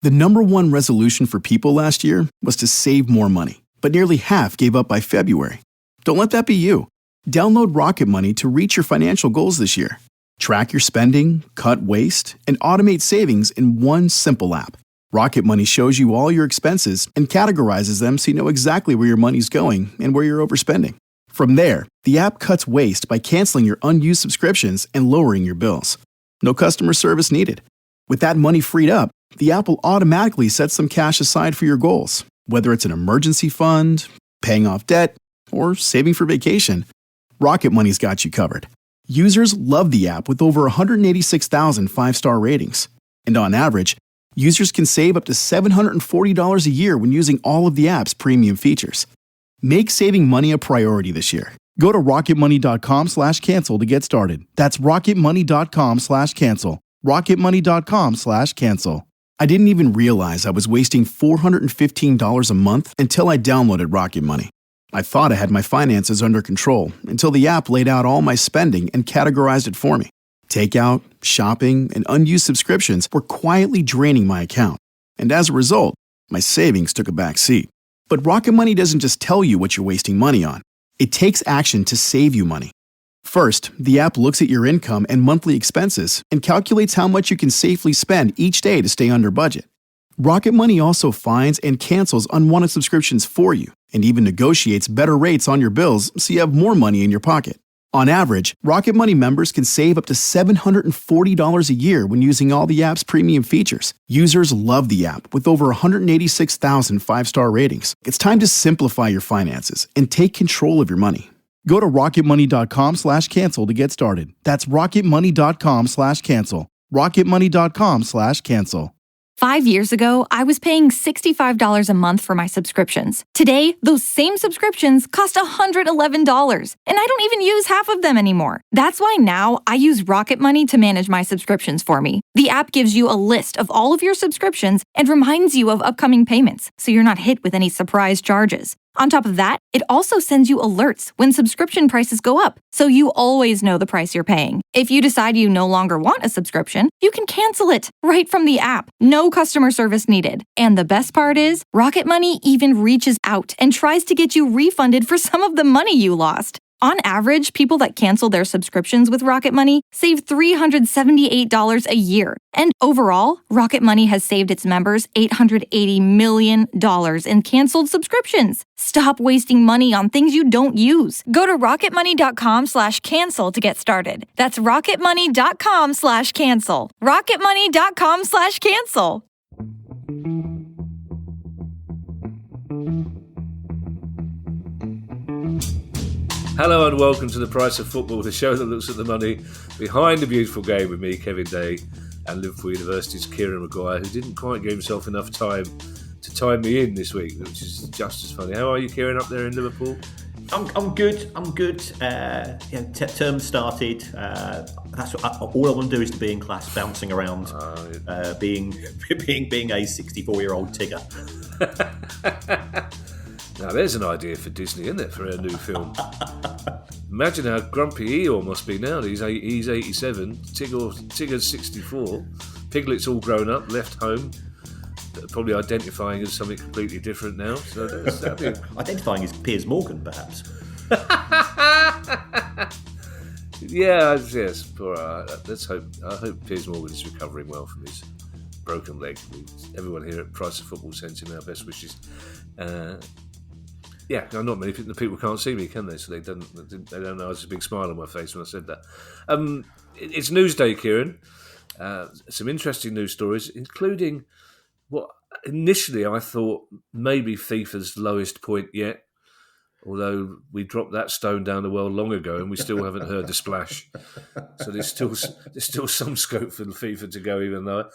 The number one resolution for people last year was to save more money, but nearly half gave up by February. Don't let that be you. Download Rocket Money to reach your financial goals this year. Track your spending, cut waste, and automate savings in one simple app. Rocket Money shows you all your expenses and categorizes them so you know exactly where your money's going and where you're overspending. From there, the app cuts waste by canceling your unused subscriptions and lowering your bills. No customer service needed. With that money freed up, the app will automatically set some cash aside for your goals, whether it's an emergency fund, paying off debt, or saving for vacation. Rocket Money's got you covered. Users love the app with over 186,000 five-star ratings. And on average, users can save up to $740 a year when using all of the app's premium features. Make saving money a priority this year. Go to rocketmoney.com/cancel to get started. That's rocketmoney.com/cancel. rocketmoney.com/cancel. I didn't even realize I was wasting $415 a month until I downloaded Rocket Money. I thought I had my finances under control until the app laid out all my spending and categorized it for me. Takeout, shopping, and unused subscriptions were quietly draining my account. And as a result, my savings took a back seat. But Rocket Money doesn't just tell you what you're wasting money on. It takes action to save you money. First, the app looks at your income and monthly expenses and calculates how much you can safely spend each day to stay under budget. Rocket Money also finds and cancels unwanted subscriptions for you and even negotiates better rates on your bills so you have more money in your pocket. On average, Rocket Money members can save up to $740 a year when using all the app's premium features. Users love the app with over 186,000 five-star ratings. It's time to simplify your finances and take control of your money. Go to rocketmoney.com/cancel to get started. That's rocketmoney.com/cancel. rocketmoney.com/cancel. 5 years ago, I was paying $65 a month for my subscriptions. Today, those same subscriptions cost $111, and I don't even use half of them anymore. That's why now I use Rocket Money to manage my subscriptions for me. The app gives you a list of all of your subscriptions and reminds you of upcoming payments, so you're not hit with any surprise charges. On top of that, it also sends you alerts when subscription prices go up, so you always know the price you're paying. If you decide you no longer want a subscription, you can cancel it right from the app. No customer service needed. And the best part is, Rocket Money even reaches out and tries to get you refunded for some of the money you lost. On average, people that cancel their subscriptions with Rocket Money save $378 a year. And overall, Rocket Money has saved its members $880 million in canceled subscriptions. Stop wasting money on things you don't use. Go to rocketmoney.com/cancel to get started. That's rocketmoney.com/cancel. rocketmoney.com/cancel. Hello and welcome to The Price of Football, the show that looks at the money behind the beautiful game with me, Kevin Day, and Liverpool University's Kieran Maguire, who didn't quite give himself enough time to time me in this week, which is just as funny. How are you, Kieran, up there in Liverpool? I'm good. Term started. That's what, all I want to do is to be in class, bouncing around, being a 64-year-old Tigger. Now, there's an idea for Disney, isn't it, for a new film? Imagine how grumpy Eeyore must be now. He's 87, Tigger's 64, Piglet's all grown up, left home, probably identifying as something completely different now. So that'd be identifying as Piers Morgan, perhaps. Yes. Poor, let's hope. I hope Piers Morgan is recovering well from his broken leg. Everyone here at Price of Football sends him our best wishes. Yeah, not many people. The people can't see me, can they? So they don't know. There's a big smile on my face when I said that. It's Newsday, Kieran. Some interesting news stories, including what initially I thought maybe FIFA's lowest point yet. Although we dropped that stone down the well long ago, and we still haven't heard the splash. So there's still some scope for FIFA to go even lower.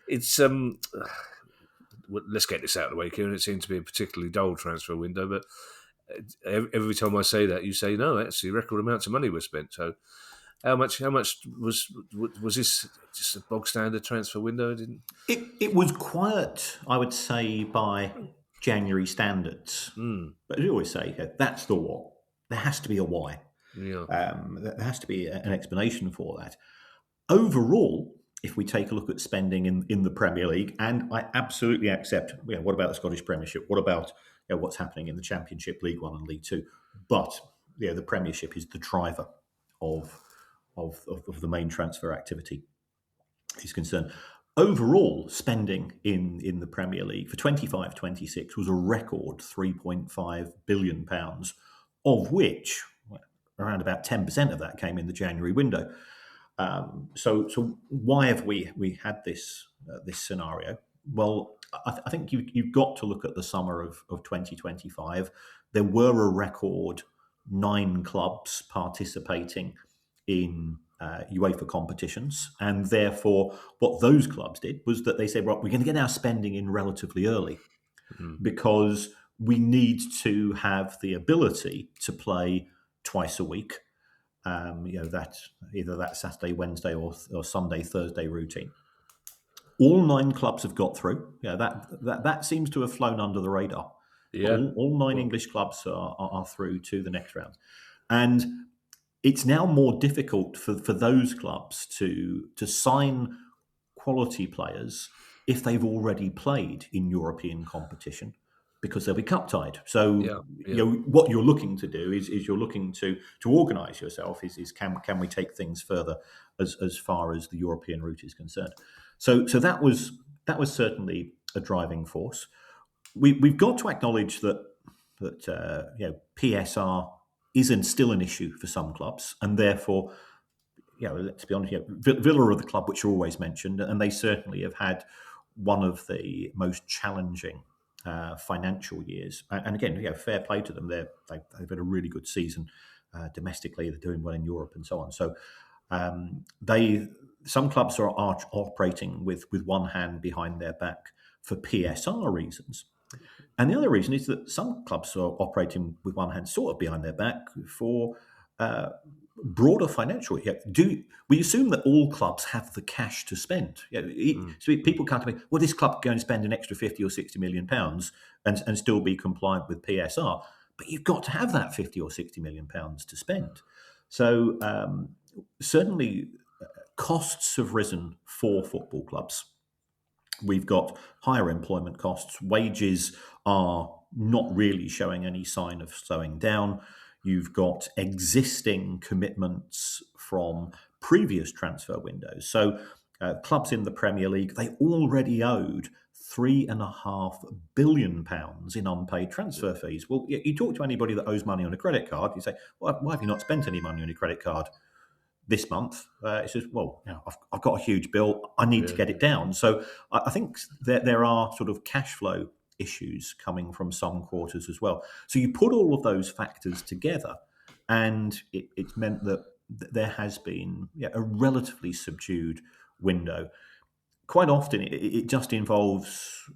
It's let's get this out of the way, Kieran. It seemed to be a particularly dull transfer window, but every time I say that, you say no. Actually, record amounts of money were spent. So, how much was this just a bog standard transfer window? It was quiet, I would say, by January standards. But as we always say, that's the what. There has to be a why. Yeah. There has to be an explanation for that. Overall, if we take a look at spending in the Premier League, and I absolutely accept, what about the Scottish Premiership? What about what's happening in the Championship, League One and League Two? But the Premiership is the driver of the main transfer activity is concerned. Overall spending in the Premier League for 25-26 was a record £3.5 billion, of which around about 10% of that came in the January window. So why have we had this scenario? Well, I think you've got to look at the summer of 2025. There were a record 9 clubs participating in UEFA competitions, and therefore what those clubs did was that they said, well, we're going to get our spending in relatively early because we need to have the ability to play twice a week. That either that Saturday, Wednesday, or Sunday, Thursday routine. All 9 clubs have got through. That seems to have flown under the radar. Yeah. All 9 English clubs are through to the next round, and it's now more difficult for those clubs to sign quality players if they've already played in European competition, because they'll be cup tied. So what you're looking to do is you're looking to organise yourself. Is can we take things further as far as the European route is concerned? So that was certainly a driving force. We've got to acknowledge that PSR isn't still an issue for some clubs, and therefore, let's be honest, Villa are the club which are always mentioned, and they certainly have had one of the most challenging financial years. And again, fair play to them. They've had a really good season domestically. They're doing well in Europe and so on. So some clubs are operating with one hand behind their back for PSR reasons. And the other reason is that some clubs are operating with one hand sort of behind their back for broader financial. We assume that all clubs have the cash to spend? So people can't be, well, this club can spend an extra 50 or 60 million pounds and still be compliant with PSR. But you've got to have that 50 or 60 million pounds to spend. So certainly costs have risen for football clubs. We've got higher employment costs. Wages are not really showing any sign of slowing down. You've got existing commitments from previous transfer windows. So clubs in the Premier League, they already owed £3.5 billion in unpaid transfer fees. Well, you talk to anybody that owes money on a credit card, you say, well, why have you not spent any money on your credit card this month? It says, well, I've got a huge bill. I need to get it down. So I think there are sort of cash flow issues coming from some quarters as well. So you put all of those factors together, and it's meant that there has been a relatively subdued window. Quite often, it just involves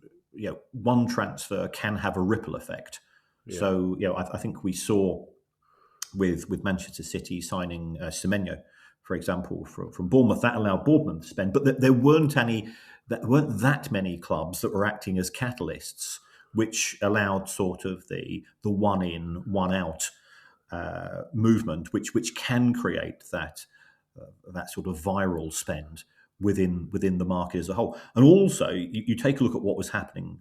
one transfer can have a ripple effect. Yeah. So I think we saw with Manchester City signing Semenyo, for example, from Bournemouth, that allowed Bournemouth to spend, but there weren't that many clubs that were acting as catalysts, which allowed sort of the one in, one out movement, which can create that sort of viral spend within the market as a whole. And also, you take a look at what was happening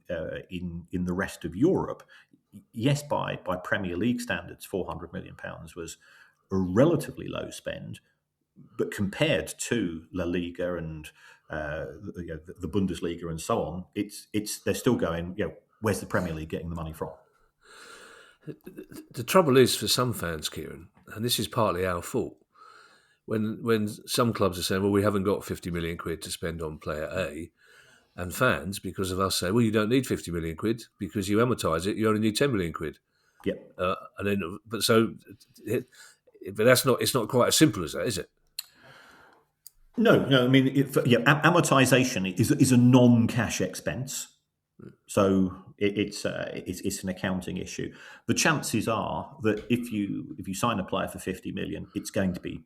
in the rest of Europe. Yes, by Premier League standards, £400 million was a relatively low spend, but compared to La Liga and the Bundesliga and so on, they're still going. Where's the Premier League getting the money from? The trouble is for some fans, Kieran, and this is partly our fault. When some clubs are saying, well, we haven't got 50 million quid to spend on player A, and fans, because of us, say, well, you don't need 50 million quid because you amortise it, you only need 10 million quid. Yep. But it's not quite as simple as that, is it? No. I mean, amortization is a non-cash expense, so it's an accounting issue. The chances are that if you sign a player for 50 million, it's going to be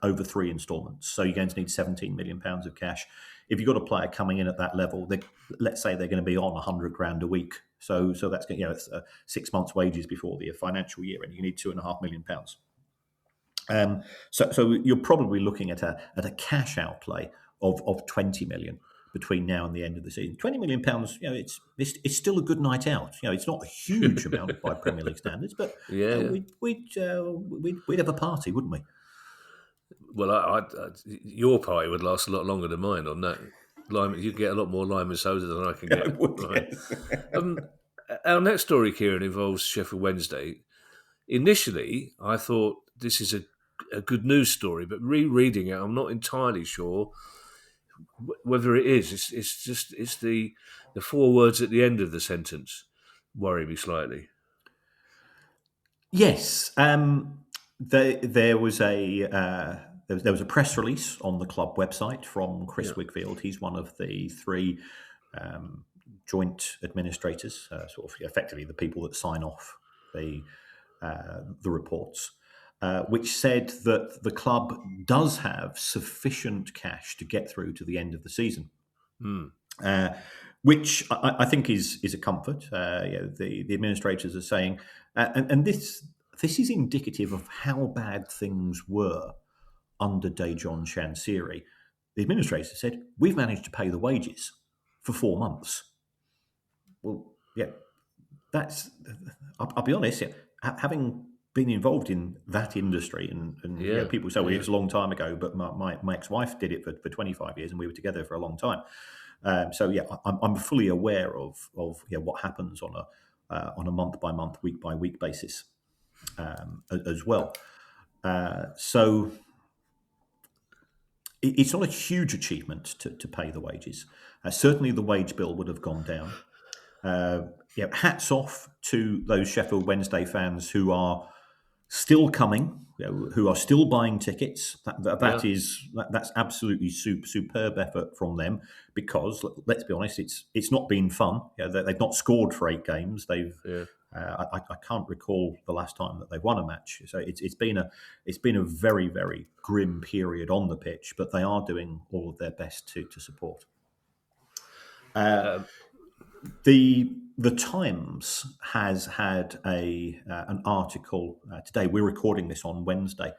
over 3 instalments. So you're going to need 17 million pounds of cash. If you've got a player coming in at that level, let's say they're going to be on 100 grand a week. So that's it's 6 months' wages before the financial year, and you need £2.5 million pounds. So you're probably looking at a cash outlay of 20 million between now and the end of the season. £20 million, it's still a good night out. It's not a huge amount by Premier League standards, but we'd have a party, wouldn't we? Well, your party would last a lot longer than mine on that. You get a lot more lime and soda than I can get. I would, right? yes. Our next story, Kieran, involves Sheffield Wednesday. Initially, I thought this is a good news story, but rereading it, I'm not entirely sure whether it is. It's the 4 words at the end of the sentence worry me slightly. Yes, there was a press release on the club website from Chris Wigfield. He's one of the 3 joint administrators, sort of effectively the people that sign off the reports, which said that the club does have sufficient cash to get through to the end of the season. Which I think is a comfort. The administrators are saying, and this is indicative of how bad things were under Dejan Chansiri. The administrators said, we've managed to pay the wages for 4 months. Well, yeah, I'll be honest, having been involved in that industry, and people say, well, it was a long time ago, but my ex-wife did it for 25 years and we were together for a long time. I'm fully aware of what happens on a month-by-month, week-by-week basis as well. So it's not a huge achievement to pay the wages. Certainly the wage bill would have gone down. Hats off to those Sheffield Wednesday fans who are still coming, who are still buying tickets. That's absolutely superb effort from them, because let's be honest, it's not been fun. They've not scored for 8 games. I can't recall the last time that they've won a match. So it's been a very, very grim period on the pitch, but they are doing all of their best to support. The Times has had an article today. We're recording this on Wednesday,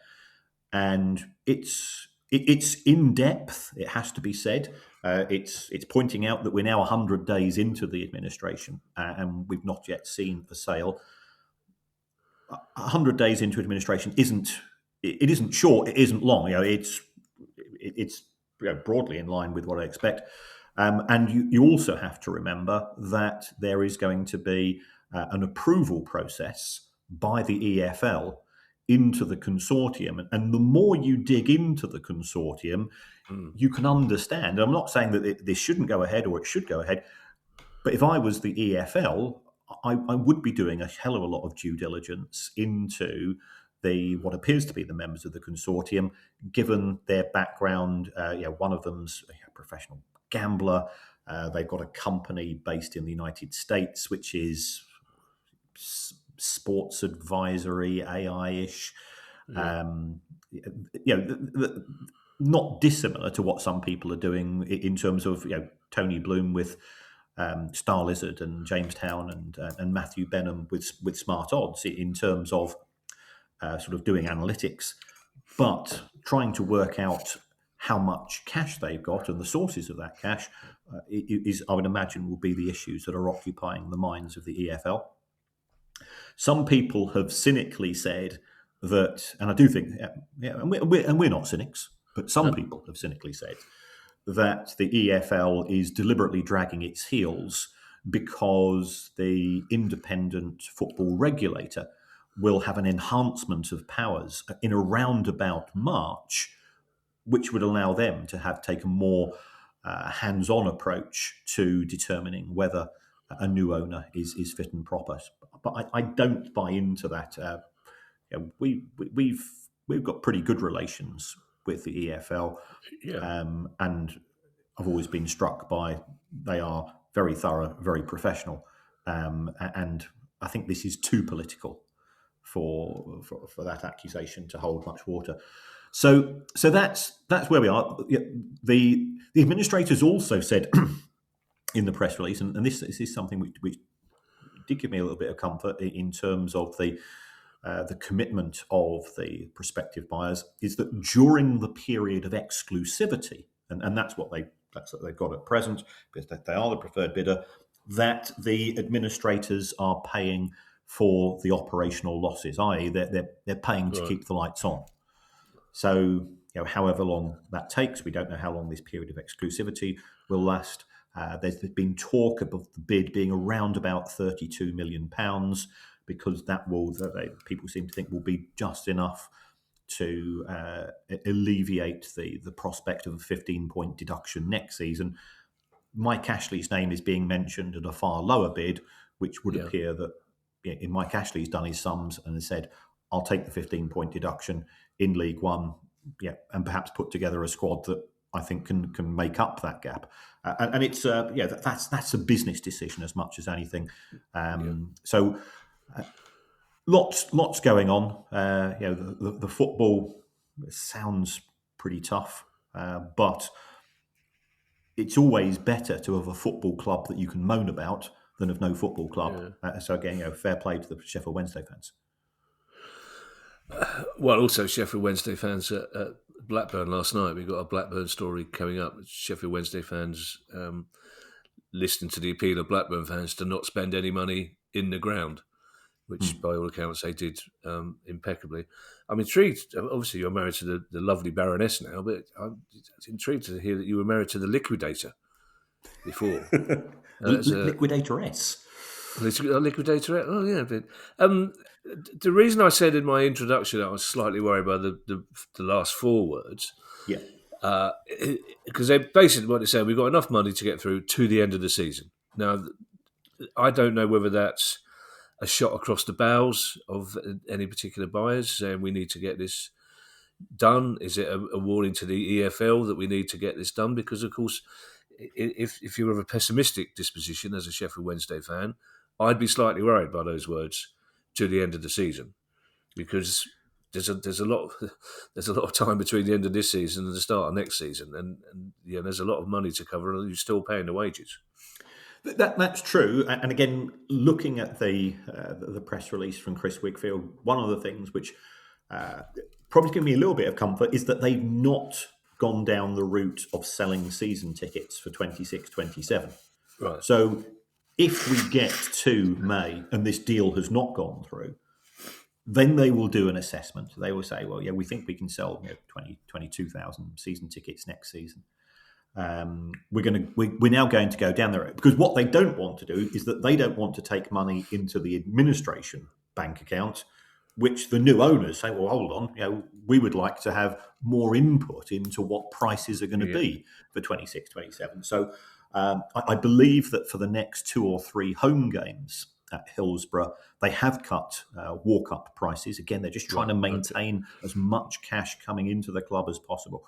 and it's in depth. It has to be said. It's pointing out that we're now 100 days into the administration, and we've not yet seen a sale. 100 days into administration isn't short. It isn't long. It's broadly in line with what I expect. And you also have to remember that there is going to be an approval process by the EFL into the consortium. And the more you dig into the consortium, you can understand. I'm not saying that this shouldn't go ahead or it should go ahead, but if I was the EFL, I would be doing a hell of a lot of due diligence into what appears to be the members of the consortium, given their background. One of them's a professional gambler. They've got a company based in the United States, which is sports advisory, AI-ish. Not dissimilar to what some people are doing in terms of Tony Bloom with Star Lizard and Jamestown and Matthew Benham with Smart Odds in terms of sort of doing analytics, but trying to work out how much cash they've got and the sources of that cash I would imagine, will be the issues that are occupying the minds of the EFL. Some people have cynically said that, and I do think, and we're not cynics, but some people have cynically said that the EFL is deliberately dragging its heels because the independent football regulator will have an enhancement of powers in around about March, which would allow them to take a more hands-on approach to determining whether a new owner is fit and proper. But I don't buy into that. We've got pretty good relations with the EFL, and I've always been struck by they are very thorough, very professional, and I think this is too political for that accusation to hold much water. So that's where we are. The administrators also said in the press release, and this is something which did give me a little bit of comfort in terms of the commitment of the prospective buyers, is that during the period of exclusivity and that's what they've got at present, because they are the preferred bidder. That the administrators are paying for the operational losses, i.e., they're paying to keep the lights on. So, however long that takes, we don't know how long this period of exclusivity will last. There's been talk of the bid being around about £32 million, because people seem to think will be just enough to alleviate the prospect of a 15-point deduction next season. Mike Ashley's name is being mentioned at a far lower bid, which would appear that Mike Ashley's done his sums and has said, I'll take the 15-point deduction in League One, and perhaps put together a squad that I think can make up that gap. And it's that's a business decision as much as anything. So lots going on. The football sounds pretty tough, but it's always better to have a football club that you can moan about than have no football club. So again, fair play to the Sheffield Wednesday fans. Well, also Sheffield Wednesday fans at Blackburn last night. We got a Blackburn story coming up. Sheffield Wednesday fans listening to the appeal of Blackburn fans to not spend any money in the ground, which by all accounts they did impeccably. I'm intrigued. Obviously, you're married to the lovely Baroness now, but I'm intrigued to hear that you were married to the Liquidator before. Liquidatoress. Liquidator. Oh yeah. The reason I said in my introduction that I was slightly worried by the last four words, because they basically what they said, we've got enough money to get through to the end of the season. Now, I don't know whether that's a shot across the bows of any particular buyers saying we need to get this done. Is it a warning to the EFL that we need to get this done? Because of course, if you're of a pessimistic disposition as a Sheffield Wednesday fan, I'd be slightly worried by those words to the end of the season, because there's a lot of time between the end of this season and the start of next season, and there's a lot of money to cover, and you're still paying the wages. That's true, and again, looking at the press release from Chris Wigfield, one of the things which probably gives me a little bit of comfort is that they've not gone down the route of selling season tickets for 26-27. Right. So if we get to May and this deal has not gone through, then they will do an assessment. They will say, well, we think we can sell 22,000 season tickets next season. We're now going to go down there, because what they don't want to do is that they don't want to take money into the administration bank account, which the new owners say, well, hold on, we would like to have more input into what prices are going to be for 26-27. So I believe that for the next 2 or 3 home games at Hillsborough, they have cut walk-up prices. Again, they're just trying to maintain as much cash coming into the club as possible.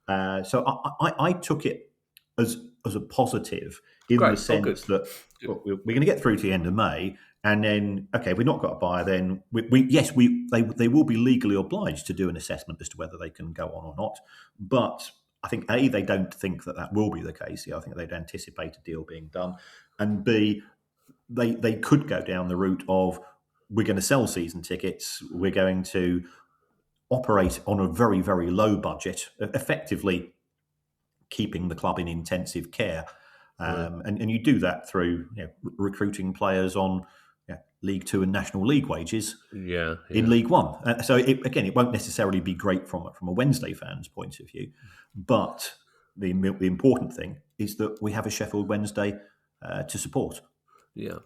So I took it as a positive in the sense that we're going to get through to the end of May, and then if we've not got a buyer, then they will be legally obliged to do an assessment as to whether they can go on or not. But I think A, they don't think that will be the case. I think they'd anticipate a deal being done, and B, they could go down the route of we're going to sell season tickets, we're going to operate on a very, very low budget, effectively keeping the club in intensive care. And you do that through recruiting players on League Two and National League wages in League One. So it won't necessarily be great from a Wednesday fan's point of view, but the important thing is that we have a Sheffield Wednesday to support. Yeah.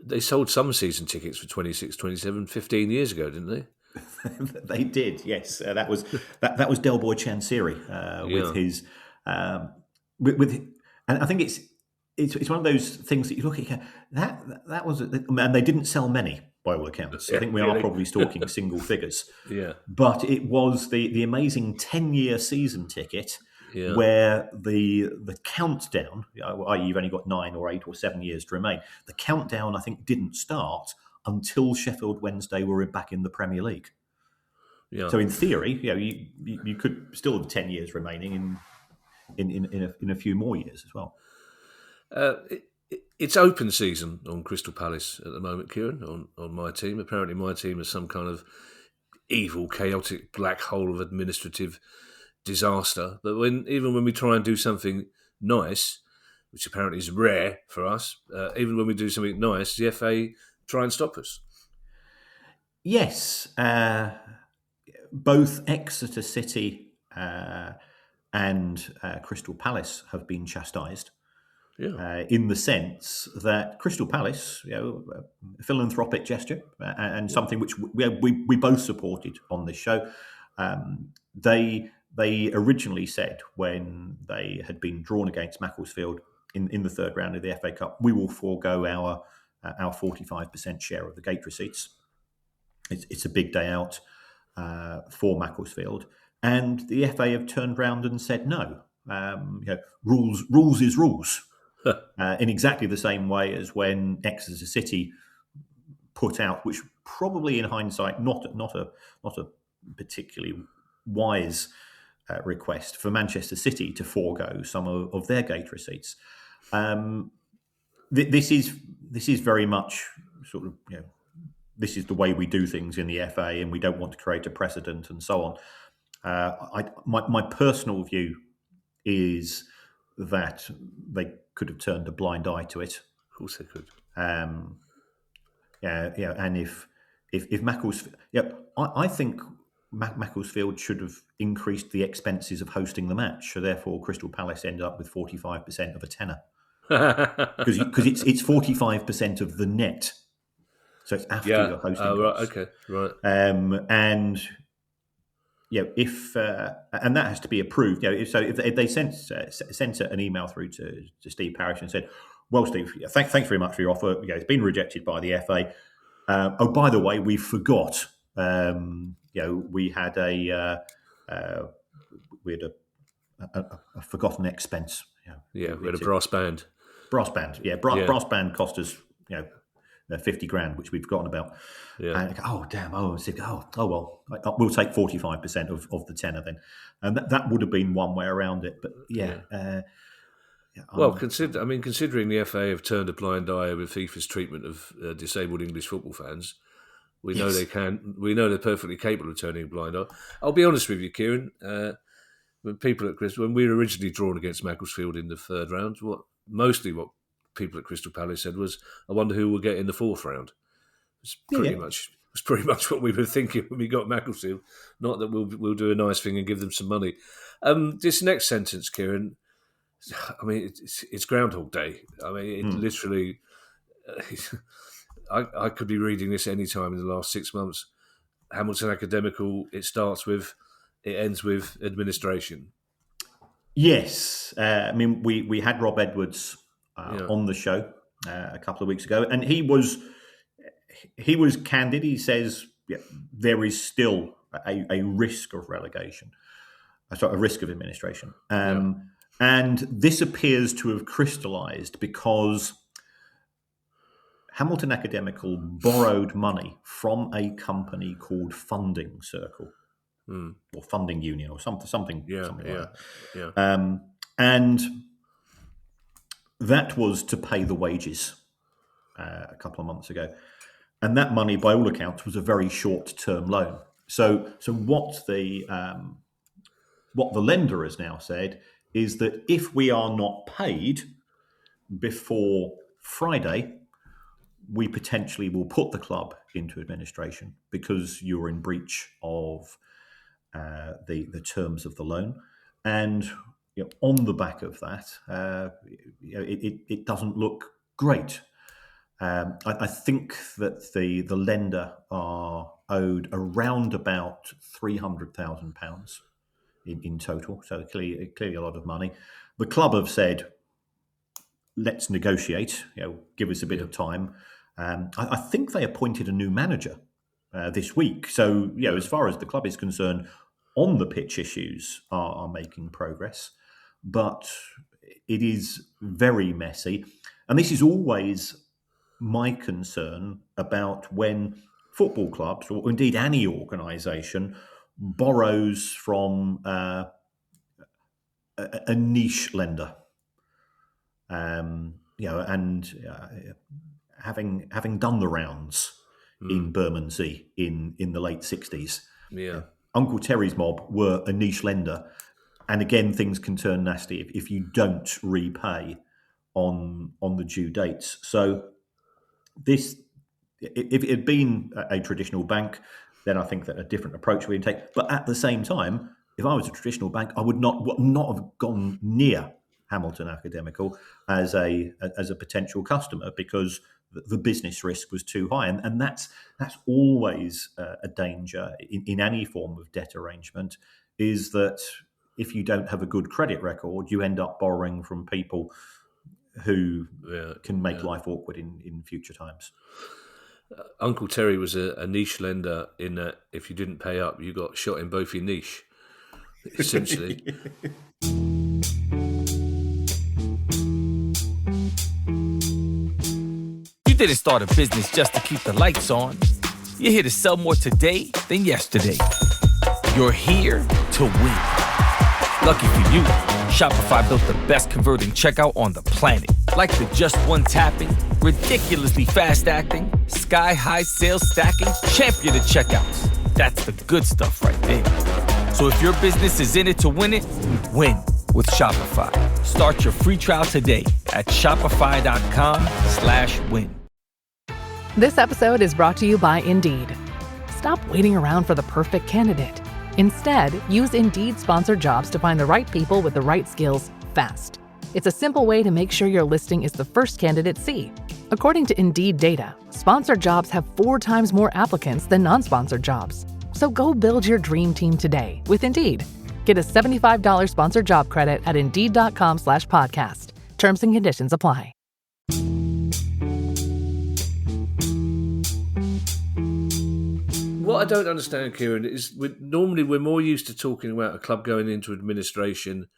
They sold some season tickets for 26-27 15 years ago, didn't they? They did, yes. That was Del Boy Chansiri with his and I think it's one of those things that you look at. That was, and they didn't sell many by all accounts. I think we are probably talking single figures. Yeah, but it was the amazing 10-year season ticket where the countdown, i.e. you've only got 9 or 8 or 7 years to remain. The countdown, I think, didn't start until Sheffield Wednesday were back in the Premier League. Yeah. So in theory, you could still have 10 years remaining in a few more years as well. It's open season on Crystal Palace at the moment, Kieran, on my team. Apparently my team is some kind of evil, chaotic black hole of administrative disaster. But even when we try and do something nice, which apparently is rare for us, even when we do something nice, the FA try and stop us. Yes, both Exeter City and Crystal Palace have been chastised. Yeah. In the sense that Crystal Palace, a philanthropic gesture and something which we both supported on this show. They originally said when they had been drawn against Macclesfield in the third round of the FA Cup, we will forego our 45% share of the gate receipts. It's a big day out for Macclesfield, and the FA have turned round and said no. Rules is rules. In exactly the same way as when Exeter City put out, which probably in hindsight not a particularly wise request for Manchester City to forego some of their gate receipts. This is very much sort of this is the way we do things in the FA, and we don't want to create a precedent and so on. My personal view is that they could have turned a blind eye to it. Of course they could. And if Macclesfield, I think Macclesfield should have increased the expenses of hosting the match, so therefore Crystal Palace ended up with 45% of a tenner, because it's 45% of the net, so it's after your hosting costs. Right, okay, right. And if and that has to be approved. If they sent an email through to Steve Parish and said, "Well, Steve, thanks very much for your offer. It's been rejected by the FA. Oh, by the way, we forgot. We had a forgotten expense. We had a brass band. Brass band, brass band cost us 50 grand, which we've forgotten about. Yeah. And oh damn! Well, we'll take 45% of the tenner then, and that would have been one way around it. But considering the FA have turned a blind eye over FIFA's treatment of disabled English football fans, we know they can. We know they're perfectly capable of turning a blind eye. I'll be honest with you, Kieran. When we were originally drawn against Macclesfield in the third round, what people at Crystal Palace said was, "I wonder who will get in the fourth round." It's pretty much what we were thinking when we got Macclesfield. Not that we'll do a nice thing and give them some money. This next sentence, Kieran. I mean, it's Groundhog Day. I mean, it literally. I could be reading this any time in the last 6 months. Hamilton Academical. It ends with administration. Yes, we had Rob Edwards on the show a couple of weeks ago, and he was candid. He says there is still a risk of relegation, a risk of administration, and this appears to have crystallised because Hamilton Academical borrowed money from a company called Funding Circle or Funding Union or something like that. Yeah. And that was to pay the wages a couple of months ago. And that money, by all accounts, was a very short-term loan. So what the lender has now said is that if we are not paid before Friday, we potentially will put the club into administration because you're in breach of the terms of the loan. And on the back of that, it doesn't look great. I think that the lender are owed around about £300,000 in total, so clearly a lot of money. The club have said, let's negotiate, give us a bit of time. I think they appointed a new manager this week. So, as far as the club is concerned, on the pitch issues are making progress. But it is very messy. And this is always my concern about when football clubs, or indeed any organisation, borrows from a niche lender. Having done the rounds in Bermondsey in the late 60s, Uncle Terry's mob were a niche lender, And again, things can turn nasty if you don't repay on the due dates. So this, if it had been a traditional bank, then I think that a different approach would take. But at the same time, if I was a traditional bank, I would not have gone near Hamilton Academical as a potential customer, because the business risk was too high, and that's always a danger in any form of debt arrangement, is that if you don't have a good credit record, you end up borrowing from people who can make life awkward in future times. Uncle Terry was a niche lender in that if you didn't pay up, you got shot in both your niche, essentially. You didn't start a business just to keep the lights on. You're here to sell more today than yesterday. You're here to win. Lucky for you, Shopify built the best converting checkout on the planet. Like the just one tapping, ridiculously fast acting, sky-high sales stacking, champion of checkouts. That's the good stuff right there. So if your business is in it to win it, win with Shopify. Start your free trial today at shopify.com/win. This episode is brought to you by Indeed. Stop waiting around for the perfect candidate. Instead, use Indeed sponsored jobs to find the right people with the right skills fast. It's a simple way to make sure your listing is the first candidates see. According to Indeed data, sponsored jobs have 4 times more applicants than non-sponsored jobs. So go build your dream team today with Indeed. Get a $75 sponsored job credit at Indeed.com/podcast. Terms and conditions apply. What I don't understand, Kieran, is normally we're more used to talking about a club going into administration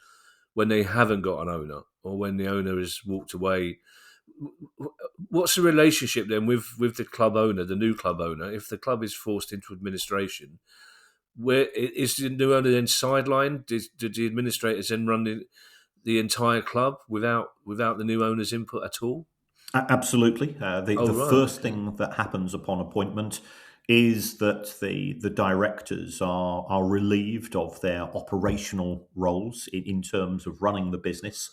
when they haven't got an owner or when the owner has walked away. What's the relationship then with the club owner, the new club owner? If the club is forced into administration, where is the new owner then sidelined? Did the administrators then run the entire club without the new owner's input at all? Absolutely. The first thing that happens upon appointment is that the directors are relieved of their operational roles in terms of running the business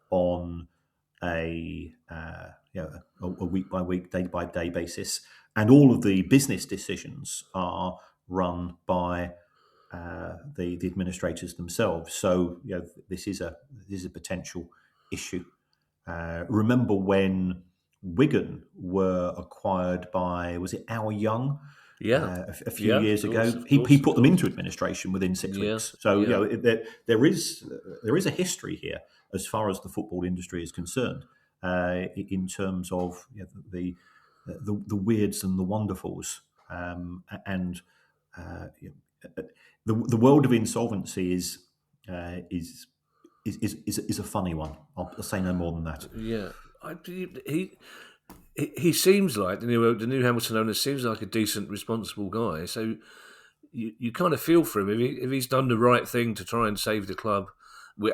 on a week by week, day by day basis, and all of the business decisions are run by the administrators themselves. So this is a potential issue. Remember when Wigan were acquired by, was it Al Young? A few years ago, he put them into administration within 6 weeks. So there is a history here as far as the football industry is concerned, in terms of the weirds and the wonderfuls, and the world of insolvency is a funny one. I'll say no more than that. Yeah, he seems like the new Hamilton owner seems like a decent, responsible guy. So you kind of feel for him if he's done the right thing to try and save the club.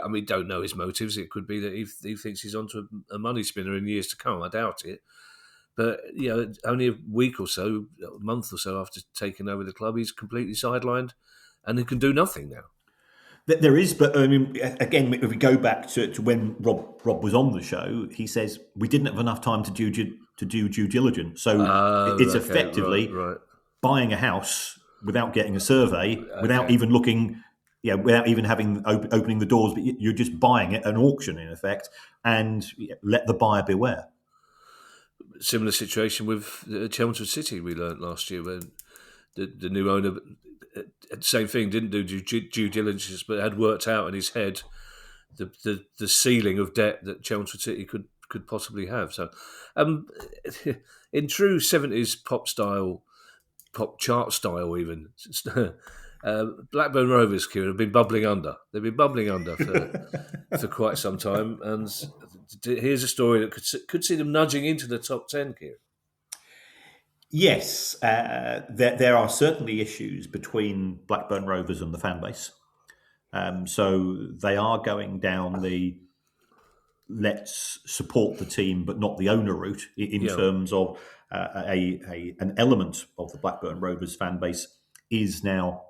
I mean, don't know his motives. It could be that he thinks he's onto a money spinner in years to come. I doubt it. But only a week or so, a month or so after taking over the club, he's completely sidelined, and he can do nothing now. There is, but I mean, again, if we go back to when Rob was on the show, he says we didn't have enough time to do due diligence. So it's effectively buying a house without getting a survey, without even looking, without even having opening the doors. But you're just buying it, an auction in effect, and let the buyer beware. Similar situation with Chelmsford City. We learnt last year when the new owner. Same thing, didn't do due diligence, but had worked out in his head the ceiling of debt that Chelmsford City could possibly have. So, in true 70s pop chart style, even Blackburn Rovers, Kieran, have been bubbling under. They've been bubbling under for quite some time, and here's a story that could see them nudging into the top 10, Kieran. Yes, there are certainly issues between Blackburn Rovers and the fan base. So they are going down the let's support the team but not the owner route in terms of an element of the Blackburn Rovers fan base is now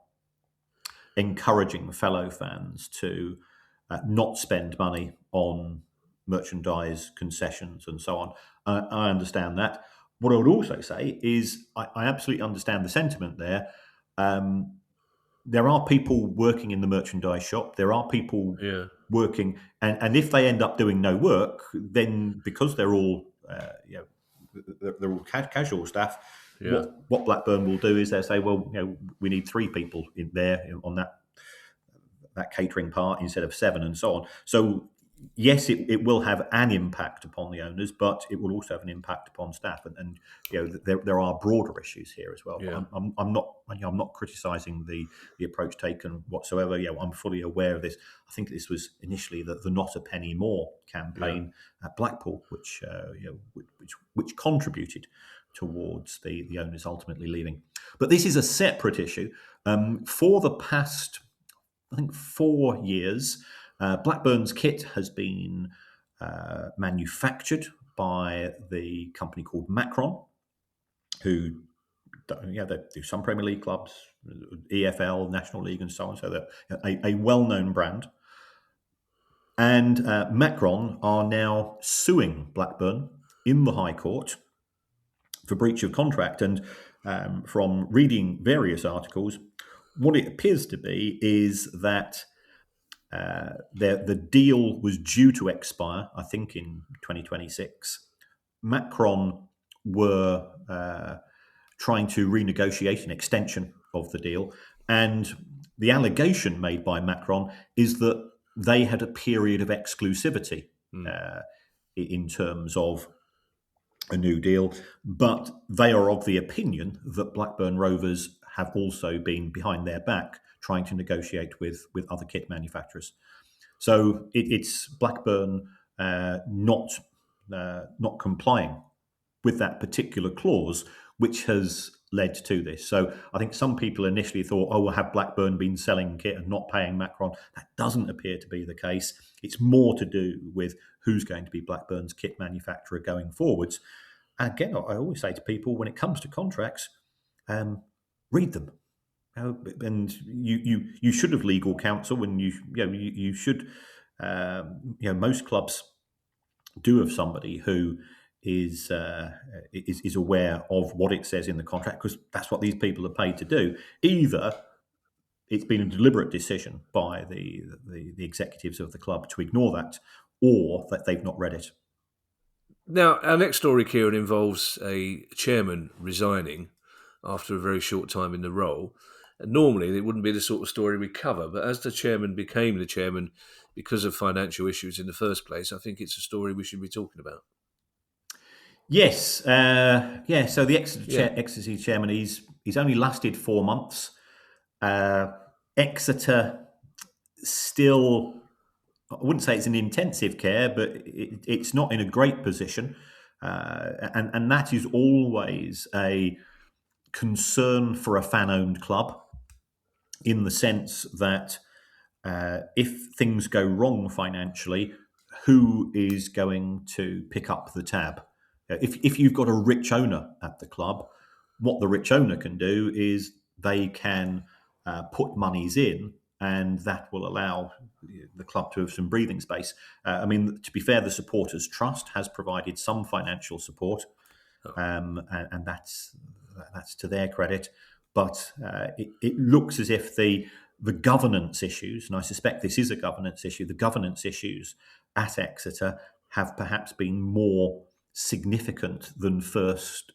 encouraging fellow fans to not spend money on merchandise, concessions, and so on. I understand that. What I would also say is I absolutely understand the sentiment there. There are people working in the merchandise shop. There are people working, and if they end up doing no work, then because they're all they're all casual staff. Yeah. What Blackburn will do is they'll say, well, we need 3 people in there on that catering part instead of 7, and so on. So yes, it will have an impact upon the owners, but it will also have an impact upon staff, and there are broader issues here as well. Yeah. I'm not criticising the approach taken whatsoever. I'm fully aware of this. I think this was initially the Not a Penny More campaign at Blackpool, which contributed towards the owners ultimately leaving. But this is a separate issue. For the past, I think, 4 years, Blackburn's kit has been manufactured by the company called Macron, who they do some Premier League clubs, EFL, National League, and so on. So they're a well-known brand. And Macron are now suing Blackburn in the High Court for breach of contract. And from reading various articles, what it appears to be is that the deal was due to expire, I think, in 2026. Macron were trying to renegotiate an extension of the deal, and the allegation made by Macron is that they had a period of exclusivity in terms of a new deal, but they are of the opinion that Blackburn Rovers have also been behind their back trying to negotiate with other kit manufacturers. So it's Blackburn not complying with that particular clause, which has led to this. So I think some people initially thought, well, have Blackburn been selling kit and not paying Macron? That doesn't appear to be the case. It's more to do with who's going to be Blackburn's kit manufacturer going forwards. And again, I always say to people, when it comes to contracts, read them. And you should have legal counsel, and you should. Most clubs do have somebody who is aware of what it says in the contract, because that's what these people are paid to do. Either it's been a deliberate decision by the executives of the club to ignore that, or that they've not read it. Now, our next story, Kieran, involves a chairman resigning after a very short time in the role. And normally, it wouldn't be the sort of story we cover, but as the chairman became the chairman because of financial issues in the first place, I think it's a story we should be talking about. Yes, So the Exeter chairman, he's only lasted 4 months. Exeter still, I wouldn't say it's an intensive care, but it's not in a great position, and that is always a concern for a fan-owned club, in the sense that if things go wrong financially, who is going to pick up the tab? If you've got a rich owner at the club, what the rich owner can do is they can put monies in, and that will allow the club to have some breathing space. To be fair, the Supporters Trust has provided some financial support, and that's to their credit. But it looks as if the governance issues, and I suspect this is a governance issue, the governance issues at Exeter have perhaps been more significant than first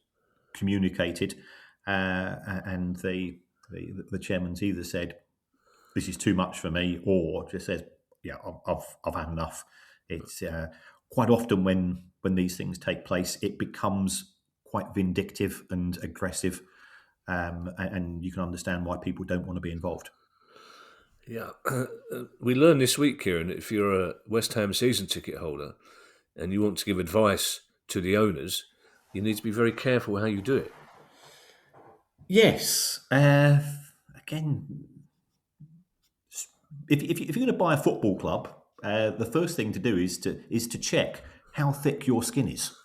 communicated, and the chairman's either said, "This is too much for me," or just says, "Yeah, I've had enough." It's quite often when these things take place, it becomes quite vindictive and aggressive, and you can understand why people don't want to be involved. Yeah, we learned this week, Kieran, that if you're a West Ham season ticket holder and you want to give advice to the owners, you need to be very careful how you do it. Yes. Again, if you're going to buy a football club, the first thing to do is to check how thick your skin is,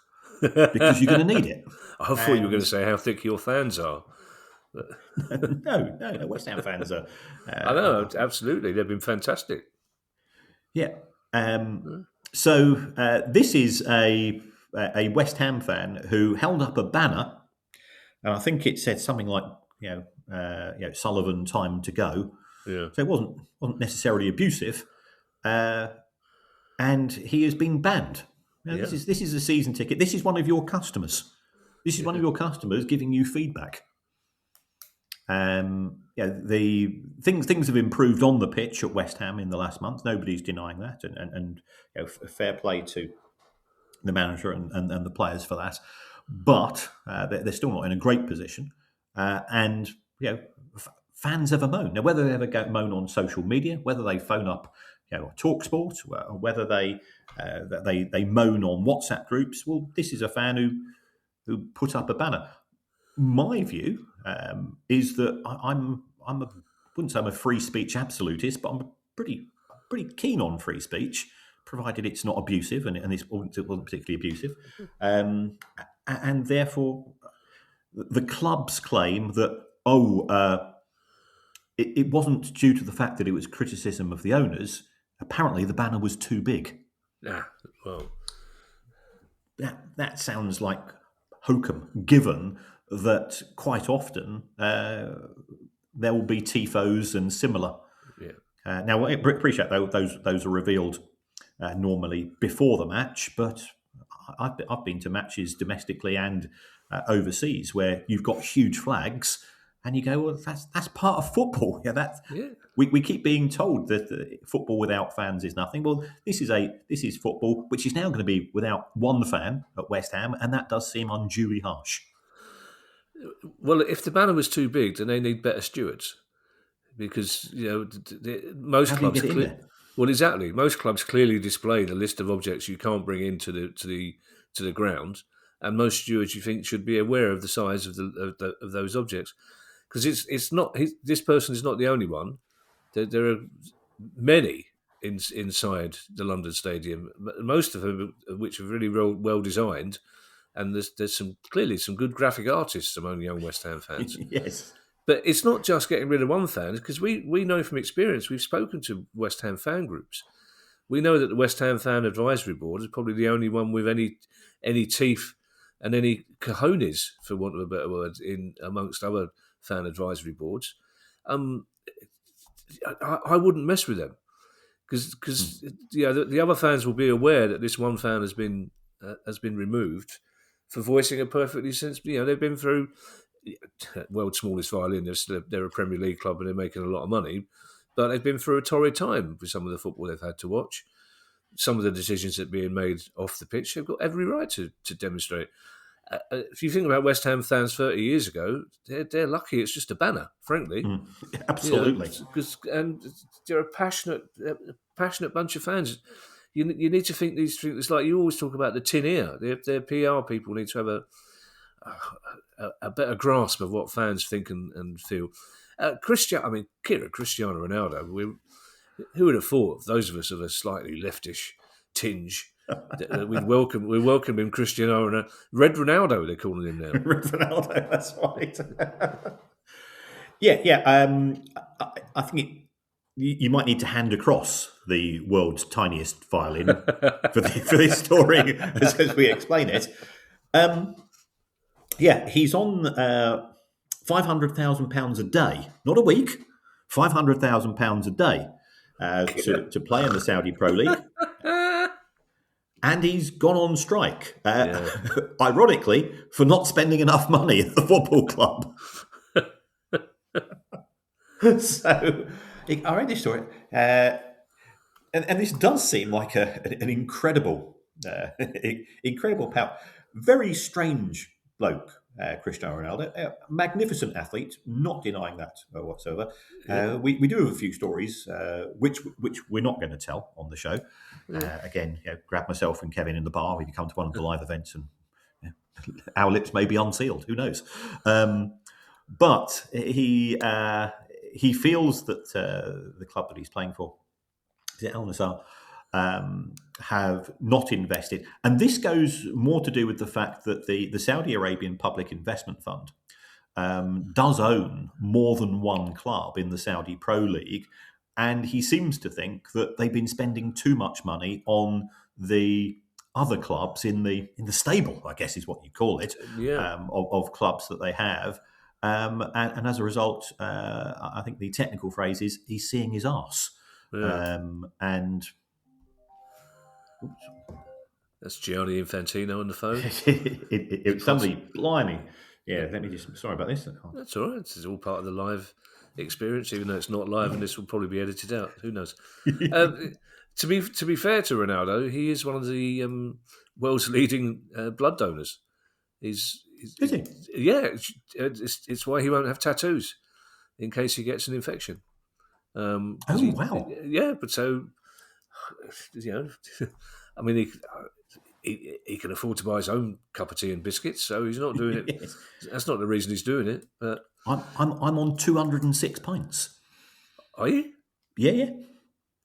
because you're going to need it. I thought you were going to say how thick your fans are. No. West Ham fans are. I know, absolutely. They've been fantastic. Yeah. So this is a West Ham fan who held up a banner, and I think it said something like, Sullivan, time to go. Yeah. So it wasn't necessarily abusive, and he has been banned. Now, Yeah. This is a season ticket. This is one of your customers. This is one of your customers giving you feedback. The things have improved on the pitch at West Ham in the last month. Nobody's denying that, and fair play to the manager and the players for that. But they're still not in a great position, and fans ever moan. Now, whether they ever moan on social media, whether they phone up, TalkSport, or whether they moan on WhatsApp groups. Well, this is a fan who put up a banner. My view is that wouldn't say I'm a free speech absolutist, but I'm pretty keen on free speech, provided it's not abusive, and it wasn't particularly abusive, and therefore the club's claim that it wasn't due to the fact that it was criticism of the owners. Apparently, the banner was too big. Well, that sounds like hokum, given that quite often there will be tifos and similar. Yeah. Now, I appreciate those are revealed normally before the match, but I've been to matches domestically and overseas where you've got huge flags, and you go, well, that's part of football. We keep being told that football without fans is nothing. Well, this is football, which is now going to be without one fan at West Ham, and that does seem unduly harsh. Well, if the banner was too big, then they need better stewards, because most How do you clubs. get in there? Well, exactly. Most clubs clearly display the list of objects you can't bring into the ground, and most stewards, you think, should be aware of the size of those objects, because it's not. This person is not the only one. There are many inside the London Stadium, most of them which are really well designed. And there's clearly some good graphic artists among young West Ham fans. Yes. But it's not just getting rid of one fan, because we know from experience, we've spoken to West Ham fan groups. We know that the West Ham Fan Advisory Board is probably the only one with any teeth and any cojones, for want of a better word, in amongst other fan advisory boards. I wouldn't mess with them, because the other fans will be aware that this one fan has been removed for voicing a perfectly sensible. They've been through world's smallest violin. They're a Premier League club and they're making a lot of money, but they've been through a torrid time with some of the football they've had to watch. Some of the decisions that are being made off the pitch, they've got every right to demonstrate. If you think about West Ham fans 30 years ago, they're lucky it's just a banner, frankly. Absolutely. And they're a passionate bunch of fans. You need to think these things. It's like you always talk about the tin ear. Their PR people need to have a better grasp of what fans think and feel. Kieran, Cristiano Ronaldo. Who would have thought, those of us of a slightly leftish tinge, we'd welcome him, Cristiano Ronaldo. Red Ronaldo, they're calling him now. Red Ronaldo, that's right. Yeah. I think you might need to hand across the world's tiniest violin for this story as we explain it. He's on £500,000 a day, not a week. £500,000 a day to play in the Saudi Pro League, and he's gone on strike. Ironically, for not spending enough money at the football club. So I read this story, and this does seem like an incredible power. Very strange bloke, Cristiano Ronaldo. Magnificent athlete, not denying that whatsoever. We do have a few stories, which we're not going to tell on the show. Again, grab myself and Kevin in the bar. We can come to one of the live events, and our lips may be unsealed. Who knows? But he feels that the club that he's playing for, is it Al Nassr, have not invested. And this goes more to do with the fact that the Saudi Arabian Public Investment Fund does own more than one club in the Saudi Pro League, and he seems to think that they've been spending too much money on the other clubs in the stable, I guess is what you call it, of clubs that they have. And as a result, I think the technical phrase is he's seeing his arse. Yeah. And That's Gianni Infantino on the phone. it somebody, blimey. Yeah, let me just, sorry about this. That's all right. This is all part of the live experience, even though it's not live, and this will probably be edited out. Who knows? To be fair to Ronaldo, he is one of the world's leading blood donors. Is he? Yeah, it's why he won't have tattoos in case he gets an infection. Wow! Yeah, but so I mean, he can afford to buy his own cup of tea and biscuits, so he's not doing it. Yes. That's not the reason he's doing it. But I'm on 206 pints. Are you? Yeah.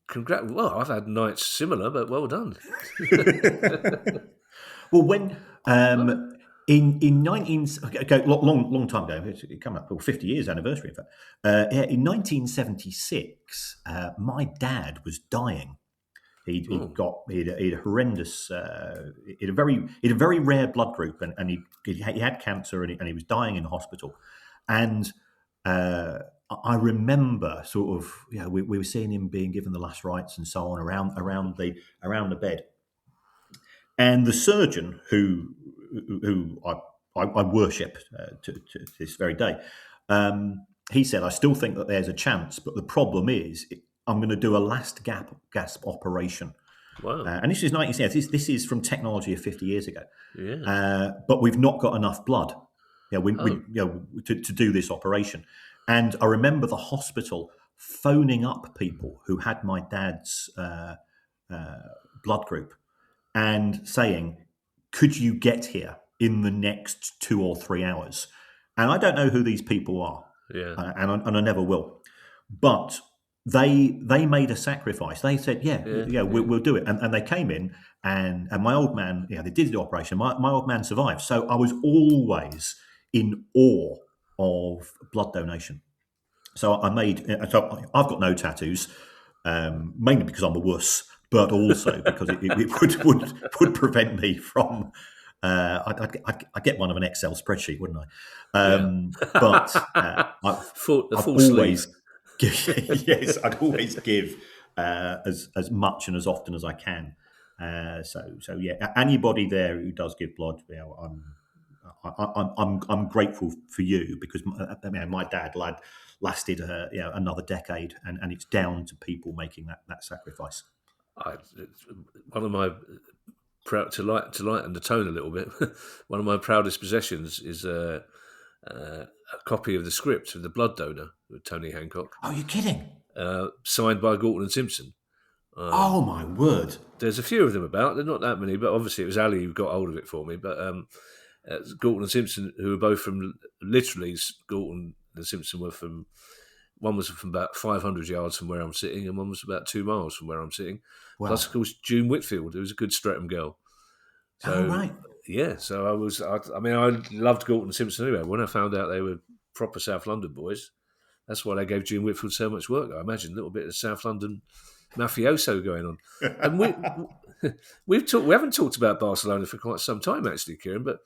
Congrats. Well, I've had nights similar, but well done. Well, when in 19 long time ago, it's coming up 50 years anniversary. In fact, in 1976, my dad was dying. He'd a horrendous, he had a very rare blood group, and he had cancer, and he was dying in the hospital. And I remember sort of, we were seeing him being given the last rites and so on around the bed. And the surgeon who I worship to this very day, he said, "I still think that there's a chance, but the problem is I'm going to do a last gasp operation." Wow! And this is 1970s. This is from technology of 50 years ago. Yeah. But we've not got enough blood, to do this operation. And I remember the hospital phoning up people who had my dad's blood group and saying, "Could you get here in the next 2 or 3 hours?" And I don't know who these people are, and I never will. But they made a sacrifice. They said, we'll do it. And they came in, and my old man, they did the operation. My old man survived. So I was always in awe of blood donation. So I've got no tattoos, mainly because I'm a wuss, but also because it would prevent me from. I'd get one of an Excel spreadsheet, wouldn't I? But I've always. Yes, I'd always give as much and as often as I can. So anybody there who does give blood, I'm grateful for you, because my dad lasted another decade, and it's down to people making that sacrifice. One of my to lighten the tone a little bit. One of my proudest possessions is a copy of the script of The Blood Donor with Tony Hancock. Oh, you're kidding? Signed by Galton and Simpson. Oh, my word. There's a few of them about. There's not that many, but obviously it was Ali who got hold of it for me. But Galton and Simpson, who were both from, literally, Galton and Simpson were from, one was from about 500 yards from where I'm sitting, and one was about 2 miles from where I'm sitting. Wow. Plus, of course, June Whitfield, who was a good Streatham girl. So, right. Yeah, so I loved Galton and Simpson anyway. When I found out they were proper South London boys, that's why they gave June Whitfield so much work. I imagine a little bit of South London mafioso going on. And we haven't talked about Barcelona for quite some time, actually, Kieran, but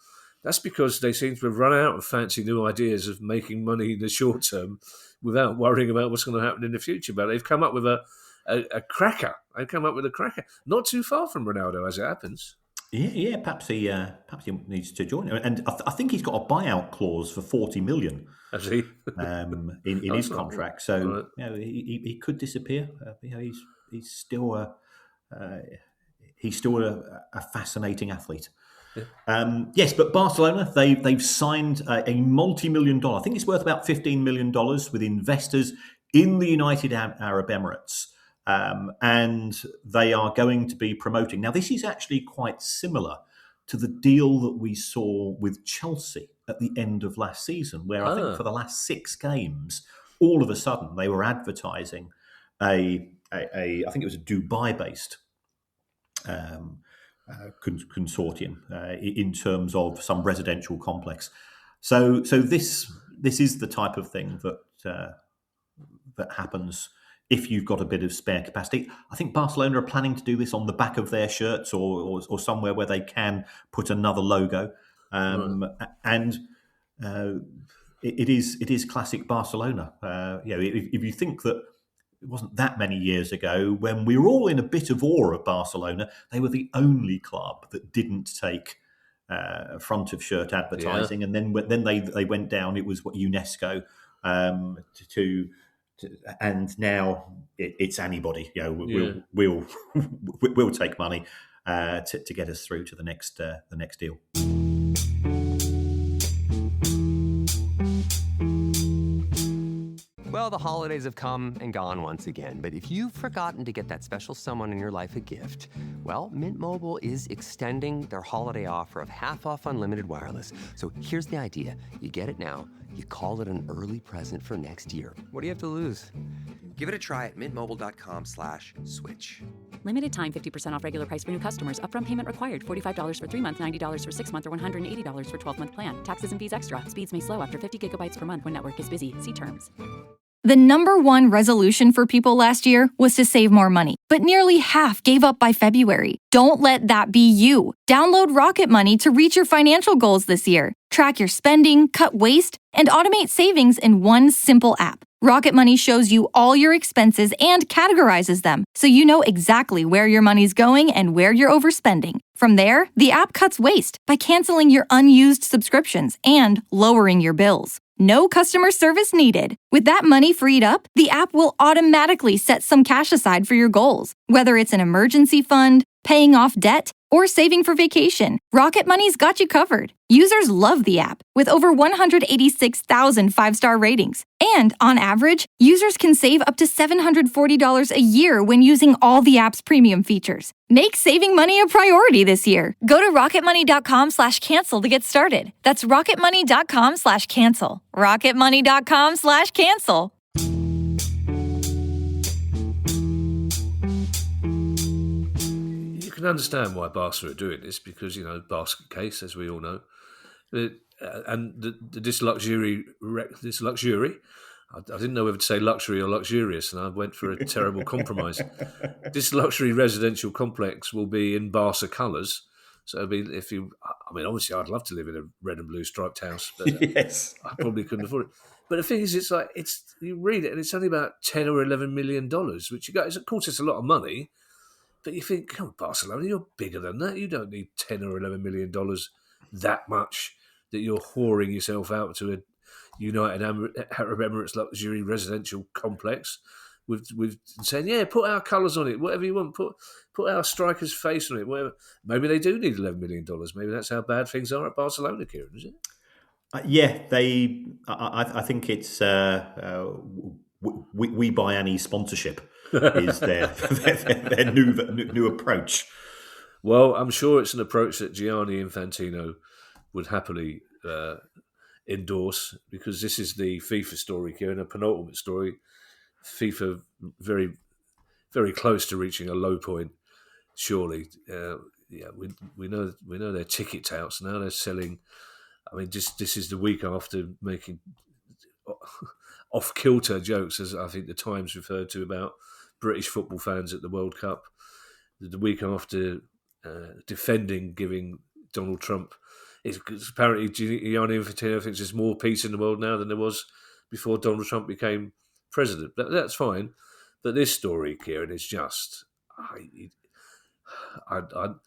that's because they seem to have run out of fancy new ideas of making money in the short term without worrying about what's going to happen in the future. But they've come up with a cracker. They've come up with a cracker. Not too far from Ronaldo, as it happens. Yeah. Perhaps he needs to join, and I think he's got a buyout clause for 40 million. Has he? in his contract, so right. He could disappear. He's still a fascinating athlete. Yeah. Yes, but Barcelona, they've signed a multi-million-dollar. I think it's worth about $15 million with investors in the United Arab Emirates. And they are going to be promoting. Now, this is actually quite similar to the deal that we saw with Chelsea at the end of last season, where I think for the last 6 games, all of a sudden they were advertising I think it was a Dubai-based consortium in terms of some residential complex. So this this is the type of thing that happens if you've got a bit of spare capacity. I think Barcelona are planning to do this on the back of their shirts or somewhere where they can put another logo. And it is classic Barcelona. If you think that it wasn't that many years ago when we were all in a bit of awe of Barcelona, they were the only club that didn't take front of shirt advertising, and then they went down. It was UNESCO and now it's anybody. We'll take money to get us through to the next deal. Well, the holidays have come and gone once again, but if you've forgotten to get that special someone in your life a gift, well, Mint Mobile is extending their holiday offer of half off unlimited wireless. So here's the idea. You get it now, you call it an early present for next year. What do you have to lose? Give it a try at mintmobile.com/switch. Limited time 50% off regular price for new customers. Upfront payment required. $45 for 3 months, $90 for 6 months, or $180 for 12-month plan. Taxes and fees extra. Speeds may slow after 50 gigabytes per month when network is busy. See terms. The number one resolution for people last year was to save more money, but nearly half gave up by February. Don't let that be you. Download Rocket Money to reach your financial goals this year. Track your spending, cut waste, and automate savings in one simple app. Rocket Money shows you all your expenses and categorizes them, so you know exactly where your money's going and where you're overspending. From there, the app cuts waste by canceling your unused subscriptions and lowering your bills. No customer service needed. With that money freed up, the app will automatically set some cash aside for your goals, whether it's an emergency fund, paying off debt, or saving for vacation. Rocket Money's got you covered. Users love the app, with over 186,000 five-star ratings. And on average, users can save up to $740 a year when using all the app's premium features. Make saving money a priority this year. Go to rocketmoney.com/cancel to get started. That's rocketmoney.com/cancel. rocketmoney.com/cancel. You can understand why Barca are doing this because, basket case, as we all know. And this luxury, I didn't know whether to say luxury or luxurious, and I went for a terrible compromise. This luxury residential complex will be in Barca colours. So it'll be, obviously I'd love to live in a red and blue striped house, but Yes. I probably couldn't afford it. But the thing is, you read it and it's only about $10 or $11 million, which of course it's a lot of money. But you think, come on, Barcelona, you're bigger than that. You don't need $10 or $11 million that much that you're whoring yourself out to a United Arab Emirates luxury residential complex with saying, yeah, put our colours on it, whatever you want, put our striker's face on it, whatever. Maybe they do need $11 million. Maybe that's how bad things are at Barcelona, Kieran, is it? I think it's we buy any sponsorship is their new approach. Well, I'm sure it's an approach that Gianni Infantino would happily endorse, because this is the FIFA story, Kieran, a penultimate story. FIFA very, very close to reaching a low point. Surely, we know their ticket touts now. They're selling. This is the week after making off-kilter jokes, as I think the Times referred to, about British football fans at the World Cup. The week after giving Donald Trump. It's apparently Gianni Infantino thinks there's more peace in the world now than there was before Donald Trump became president. That's fine. But this story, Kieran, is just... I'll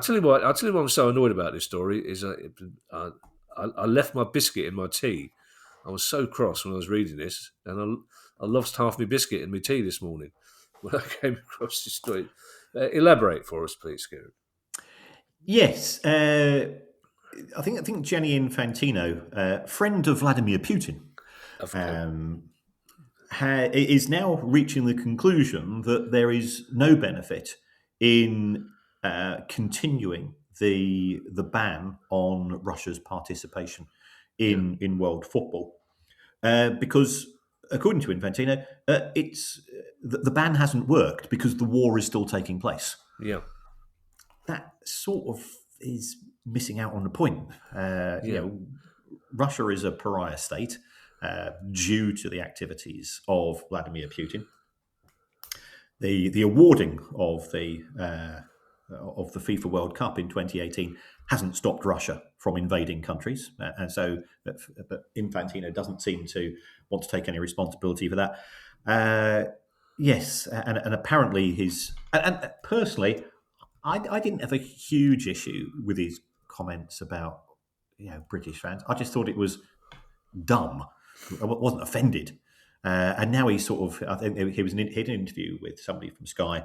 tell you what I'm so annoyed about this story is I left my biscuit in my tea. I was so cross when I was reading this, and I lost half my biscuit in my tea this morning when I came across this story. Elaborate for us, please, Kieran. Yes, I think Gianni Infantino, friend of Vladimir Putin, is now reaching the conclusion that there is no benefit in continuing the ban on Russia's participation in world football, because according to Infantino, the ban hasn't worked because the war is still taking place. Yeah, that sort of is missing out on the point. Russia is a pariah state due to the activities of Vladimir Putin. The awarding of the FIFA World Cup in 2018 hasn't stopped Russia from invading countries, and so but Infantino doesn't seem to want to take any responsibility for that. Yes, and apparently and personally, I didn't have a huge issue with his comments about British fans. I just thought it was dumb. I wasn't offended. And now he's sort of, I think he had an interview with somebody from Sky,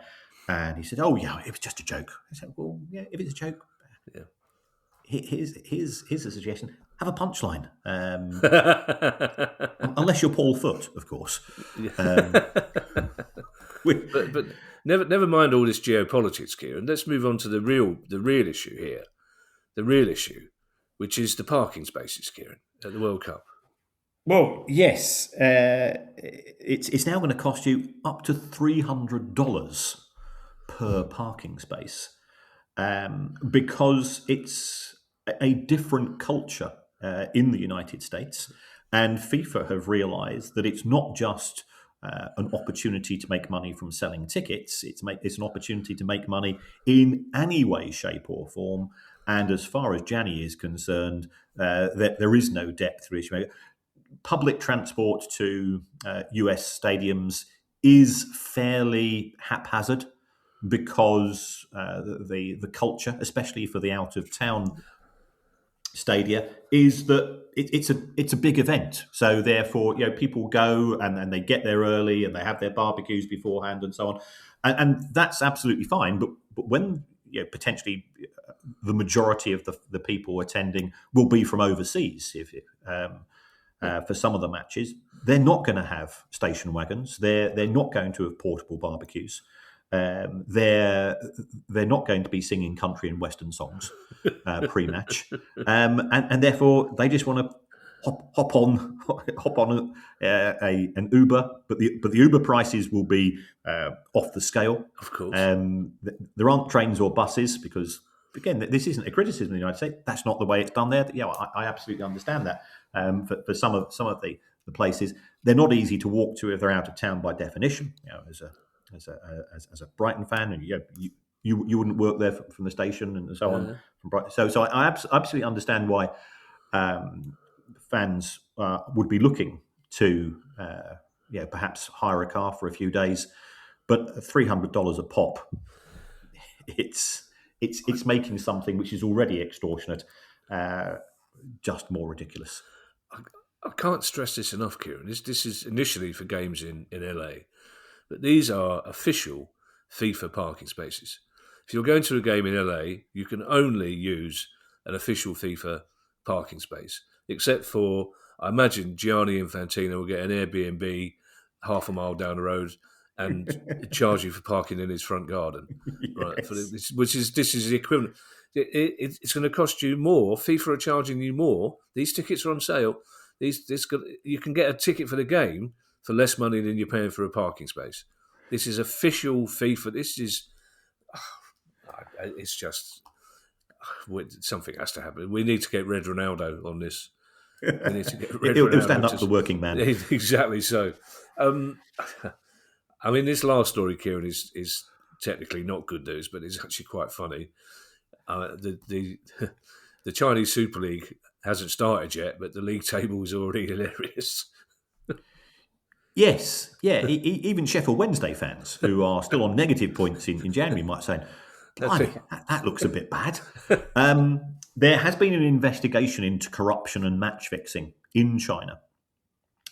and he said, "Oh yeah, it was just a joke." I said, "Well, yeah, if it's a joke, here's a suggestion: have a punchline, unless you're Paul Foot, of course." But never mind all this geopolitics, Kieran. Let's move on to the real issue here, the real issue, which is the parking spaces, Kieran, at the World Cup. Well, yes, it's now going to cost you up to $300 per parking space because it's a different culture in the United States, and FIFA have realised that it's not just an opportunity to make money from selling tickets. It's an opportunity to make money in any way, shape, or form. And as far as Gianni is concerned, there is no depth to issue. Public transport to US stadiums is fairly haphazard because the culture, especially for the out of town stadia, is that it's a big event. So therefore, people go and they get there early and they have their barbecues beforehand and so on, and that's absolutely fine. But when potentially the majority of the people attending will be from overseas, for some of the matches, they're not going to have station wagons. They're not going to have portable barbecues. They're not going to be singing country and western songs pre-match, and therefore they just want to hop on an Uber, but the Uber prices will be off the scale. Of course, there aren't trains or buses because, again, this isn't a criticism of the United States. That's not the way it's done there. I absolutely understand that. For some of the places, they're not easy to walk to if they're out of town by definition. As a Brighton fan, and you wouldn't work there from the station and so on. From Brighton. So I absolutely understand why fans would be looking to perhaps hire a car for a few days, but $300 a pop, it's making something which is already extortionate just more ridiculous. I can't stress this enough, Kieran. This is initially for games in LA, but these are official FIFA parking spaces. If you're going to a game in LA, you can only use an official FIFA parking space, except for, I imagine, Gianni Infantino will get an Airbnb half a mile down the road and charge you for parking in his front garden. Yes. Right? This is the equivalent. It's going to cost you more. FIFA are charging you more. These tickets are on sale. You can get a ticket for the game for less money than you're paying for a parking space. This is official FIFA. It's just something has to happen. We need to get Red Ronaldo on this. We need to get Red Ronaldo. He'll stand up to the working man. Exactly so. I mean, this last story, Kieran, is technically not good news, but it's actually quite funny. The Chinese Super League hasn't started yet, but the league table is already hilarious. Yes, yeah. Even Sheffield Wednesday fans who are still on negative points in January might say, "Blimey, that looks a bit bad." There has been an investigation into corruption and match fixing in China,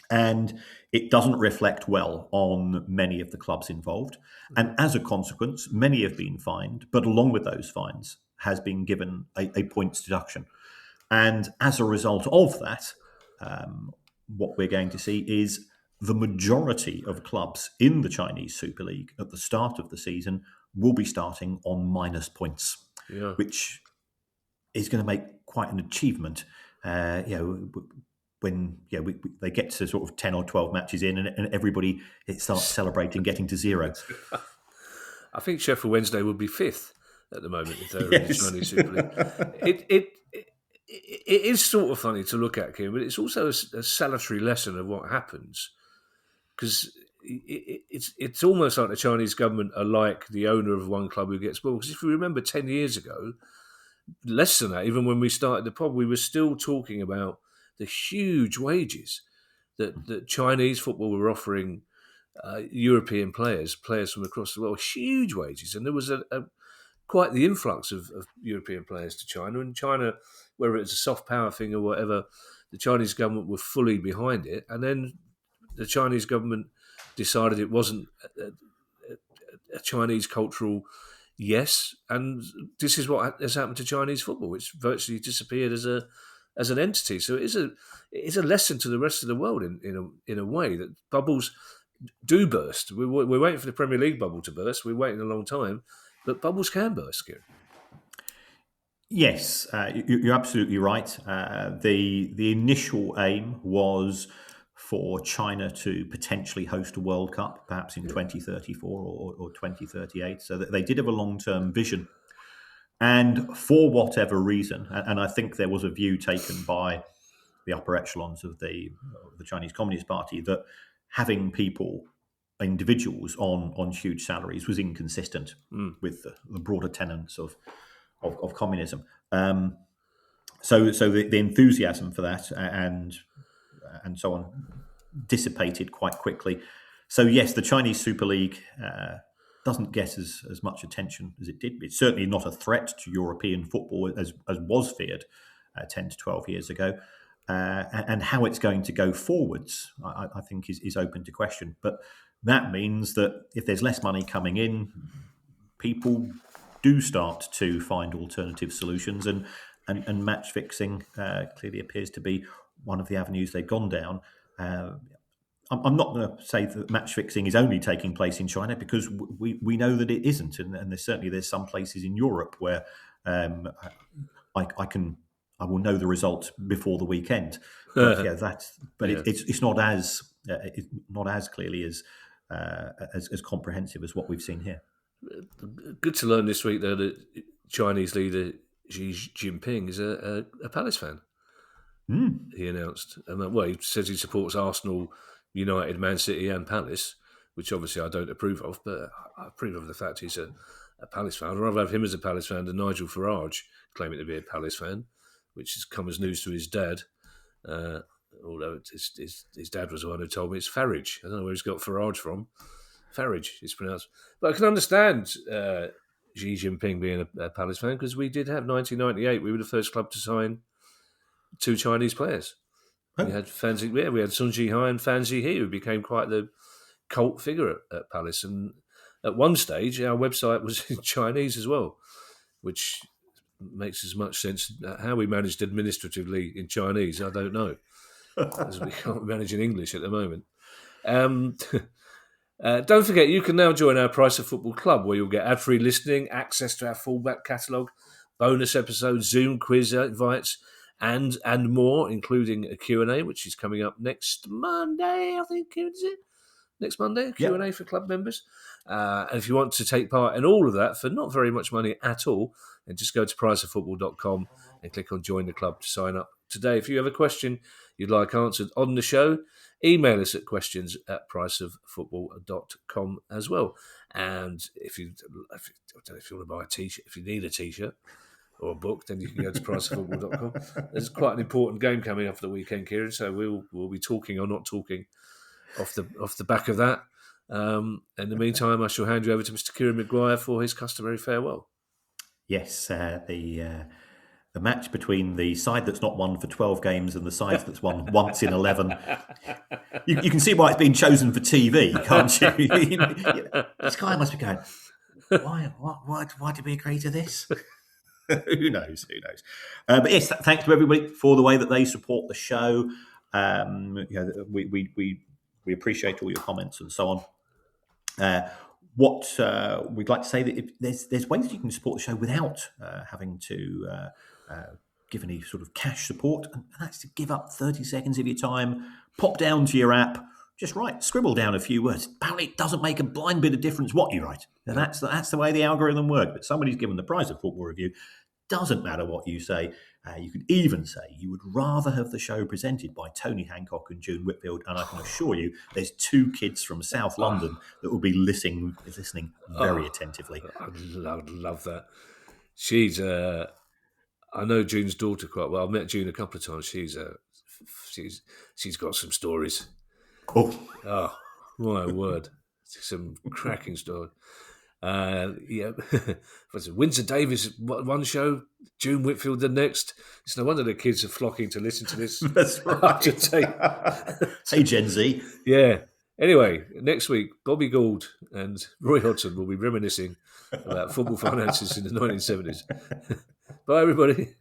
and it doesn't reflect well on many of the clubs involved. And as a consequence, many have been fined, but along with those fines has been given a points deduction. And as a result of that, what we're going to see is the majority of clubs in the Chinese Super League at the start of the season will be starting on minus points, which is going to make quite an achievement. When they get to sort of 10 or 12 matches in and everybody starts celebrating getting to zero. I think Sheffield Wednesday would be fifth at the moment if they were in the Chinese Super League. it is sort of funny to look at, Kieran, but it's also a salutary lesson of what happens, because it's almost like the Chinese government are like the owner of one club who gets bought. Because if you remember 10 years ago, less than that, even when we started the pod, we were still talking about the huge wages that Chinese football were offering European players from across the world, huge wages. And there was quite the influx of European players to China. And China, whether it's a soft power thing or whatever, the Chinese government were fully behind it. And then the Chinese government decided it wasn't a Chinese cultural yes. And this is what has happened to Chinese football. It's virtually disappeared as an entity. So it is a lesson to the rest of the world in a way that bubbles do burst. We're waiting for the Premier League bubble to burst. We're waiting a long time. But bubbles can burst, Kieran. Yes, you're absolutely right. The initial aim was for China to potentially host a World Cup, perhaps in 2034 or 2038. So that they did have a long-term vision. And for whatever reason, and I think there was a view taken by the upper echelons of the Chinese Communist Party that having individuals on huge salaries was inconsistent with the broader tenets of communism. So the enthusiasm for that and so on dissipated quite quickly. So yes, the Chinese Super League doesn't get as much attention as it did. It's certainly not a threat to European football as was feared 10 to 12 years ago. And how it's going to go forwards, I think, is open to question. But that means that if there's less money coming in, people do start to find alternative solutions, and match fixing clearly appears to be one of the avenues they've gone down. I'm not going to say that match fixing is only taking place in China, because we know that it isn't, and there's some places in Europe where I will know the result before the weekend. But it's not as clearly as comprehensive as what we've seen here. Good to learn this week, though, that Chinese leader Xi Jinping is a Palace fan. He announced. He says he supports Arsenal, United, Man City and Palace, which obviously I don't approve of, but I approve of the fact he's a Palace fan. I'd rather have him as a Palace fan than Nigel Farage claiming to be a Palace fan, which has come as news to his dad. Although his dad was the one who told me it's Farage. I don't know where he's got Farage from. Farage is pronounced. But I can understand Xi Jinping being a Palace fan, because we did have 1998. We were the first club to sign 2 Chinese players. Oh. We had Fan Zhihai and Fan Zhihe, who became quite the cult figure at Palace. And at one stage, our website was in Chinese as well, which makes as much sense. How we managed administratively in Chinese, I don't know, as we can't manage in English at the moment. Don't forget, you can now join our Price of Football Club, where you'll get ad-free listening, access to our full back catalogue, bonus episodes, Zoom quiz invites, and more, including a Q&A, which is coming up next Monday, I think, is it? Next Monday, a Q&A for club members. And if you want to take part in all of that for not very much money at all, then just go to priceoffootball.com and click on Join the Club to sign up today. If you have a question you'd like answered on the show, email us at questions@priceoffootball.com as well. And if you want to buy a T-shirt, if you need a T-shirt or a book, then you can go to priceoffootball.com. There's quite an important game coming up for the weekend, Kieran, so we'll be talking or not talking off the back of that. In the meantime, I shall hand you over to Mr. Kieran Maguire for his customary farewell. Yes, the match between the side that's not won for 12 games and the side that's won once in 11. You can see why it's been chosen for TV, can't you? This guy must be going, why did we agree to this? Who knows? But yes, thanks to everybody for the way that they support the show. We appreciate all your comments and so on. What we'd like to say that there's ways you can support the show without having to give any sort of cash support, and that's to give up 30 seconds of your time, pop down to your app, just scribble down a few words. Apparently it doesn't make a blind bit of difference what you write. And that's the way the algorithm works. But somebody's given the Price of Football review. Doesn't matter what you say. You could even say you would rather have the show presented by Tony Hancock and June Whitfield, and I can assure you there's 2 kids from South London that will be listening very attentively. I'd love that. She's, I know June's daughter quite well. I've met June a couple of times. She's got some stories. Oh, my word. Some cracking stories. Yeah, Windsor Davis one show, June Whitfield the next. It's no wonder the kids are flocking to listen to this. That's right. Hey, Gen Z. Yeah. Anyway, next week, Bobby Gould and Roy Hodgson will be reminiscing about football finances in the 1970s. Bye, everybody.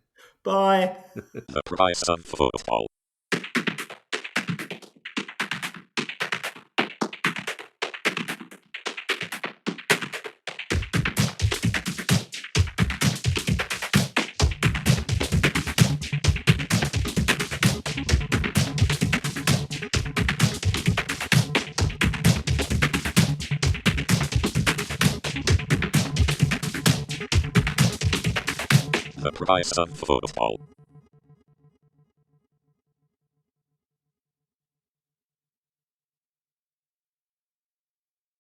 Bye. The price of football. The price of football.